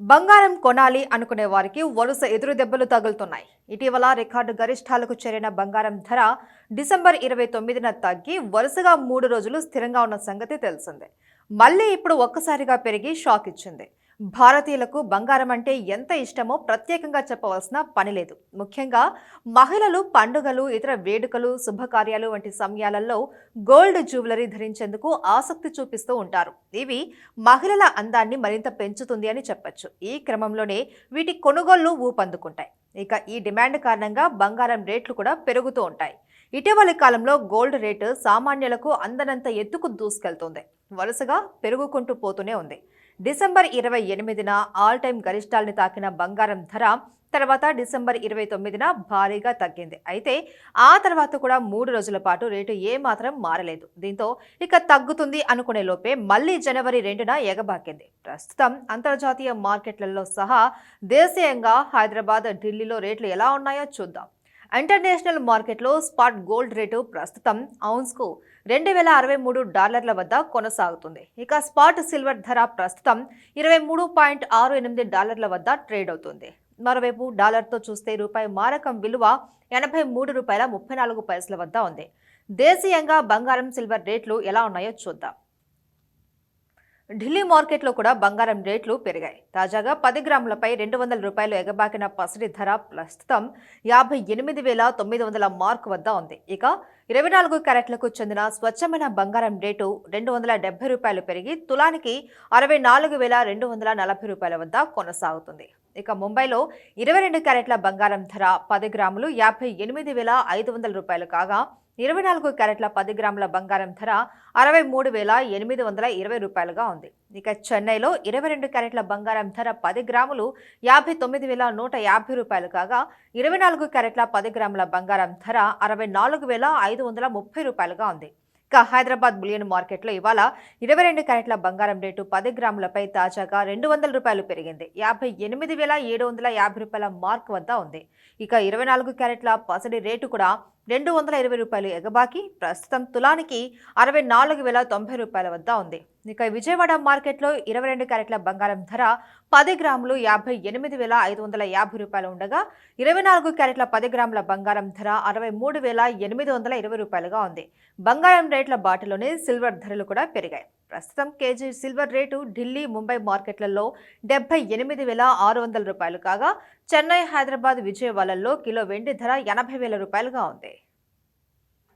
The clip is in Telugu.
బంగారం కొనాలి అనుకునే వారికి వరుస ఎదురు దెబ్బలు తగులుతున్నాయి. ఇటీవల రికార్డు గరిష్టాలకు చేరిన బంగారం ధర డిసెంబర్ 29న తగ్గి వరుసగా 3 రోజులు స్థిరంగా ఉన్న సంగతి తెలిసిందే. మళ్ళీ ఇప్పుడు ఒక్కసారిగా పెరిగి షాక్ ఇచ్చింది. భారతీయులకు బంగారం అంటే ఎంత ఇష్టమో ప్రత్యేకంగా చెప్పవలసిన పని లేదు. ముఖ్యంగా మహిళలు పండుగలు, ఇతర వేడుకలు, శుభకార్యాలు వంటి సమయాలలో గోల్డ్ జ్యువెలరీ ధరించేందుకు ఆసక్తి చూపిస్తూ ఉంటారు. ఇవి మహిళల అందాన్ని మరింత పెంచుతుంది అని చెప్పొచ్చు. ఈ క్రమంలోనే వీటి కొనుగోళ్లు ఊపందుకుంటాయి. ఇక ఈ డిమాండ్ కారణంగా బంగారం రేట్లు కూడా పెరుగుతూ ఉంటాయి. ఇటీవలి కాలంలో గోల్డ్ రేటు సామాన్యులకు అందనంత ఎత్తుకు దూసుకెళ్తుంది. వరుసగా పెరుగుకుంటూ పోతూనే ఉంది. డిసెంబర్ 28న ఆల్ టైమ్ గరిష్టాల్ని తాకిన బంగారం ధర తర్వాత డిసెంబర్ 29న భారీగా తగ్గింది. అయితే ఆ తర్వాత కూడా 3 రోజుల పాటు రేటు ఏమాత్రం మారలేదు. దీంతో ఇక తగ్గుతుంది అనుకునే లోపే మళ్లీ జనవరి 2న ఎగబాకింది. ప్రస్తుతం అంతర్జాతీయ మార్కెట్లలో సహా దేశీయంగా హైదరాబాద్, ఢిల్లీలో రేట్లు ఎలా ఉన్నాయో చూద్దాం. ఇంటర్నేషనల్ మార్కెట్లో స్పాట్ గోల్డ్ రేటు ప్రస్తుతం ఔన్స్కు $2063 వద్ద కొనసాగుతుంది. ఇక స్పాట్ సిల్వర్ ధర ప్రస్తుతం $23.68 వద్ద ట్రేడ్ అవుతుంది. మరోవైపు డాలర్తో చూస్తే రూపాయి మారకం విలువ $83.34 వద్ద ఉంది. దేశీయంగా బంగారం, సిల్వర్ రేట్లు ఎలా ఉన్నాయో చూద్దాం. ఢిల్లీ మార్కెట్లో కూడా బంగారం రేట్లు పెరిగాయి. తాజాగా 10 గ్రాములపై $200 ఎగబాకిన పసిడి ధర ప్రస్తుతం 58,900 మార్క్ వద్ద ఉంది. ఇక 24 క్యారెట్లకు చెందిన స్వచ్ఛమైన బంగారం రేటు $270 పెరిగి తులానికి $64,240 వద్ద కొనసాగుతుంది. ఇక ముంబైలో 22 క్యారెట్ల బంగారం ధర 10 గ్రాములు $58,500 కాగా 24 క్యారెట్ల 10 గ్రాముల బంగారం ధర $63,820గా ఉంది. ఇక చెన్నైలో 22 క్యారెట్ల బంగారం ధర 10 గ్రాములు $59,150 కాగా 24 క్యారెట్ల 10 గ్రాముల బంగారం ధర $64,530గా ఉంది. ఇక హైదరాబాద్ బులియన్ మార్కెట్లో ఇవాళ 22 క్యారెట్ల బంగారం రేటు 10 గ్రాములపై తాజాగా $200 పెరిగింది. $57,750 మార్క్ వద్ద ఉంది. ఇక 24 క్యారెట్ల పసిడి రేటు కూడా $220 ఎగబాకి ప్రస్తుతం తులానికి $64,090 వద్ద ఉంది. ఇక విజయవాడ మార్కెట్లో 22 క్యారెట్ల బంగారం ధర 10 గ్రాములు $58,550 ఉండగా 24 క్యారెట్ల 10 గ్రాముల బంగారం ధర $63,820గా ఉంది. బంగారం రేట్ల బాటలోనే సిల్వర్ ధరలు కూడా పెరిగాయి. ప్రస్తుతం KG silver rate Delhi, Mumbai మార్కెట్లలో $78,600 కాగా చెన్నై, హైదరాబాద్, విజయవాడలో కిలో వెండి ధర $80,000గా ఉంది.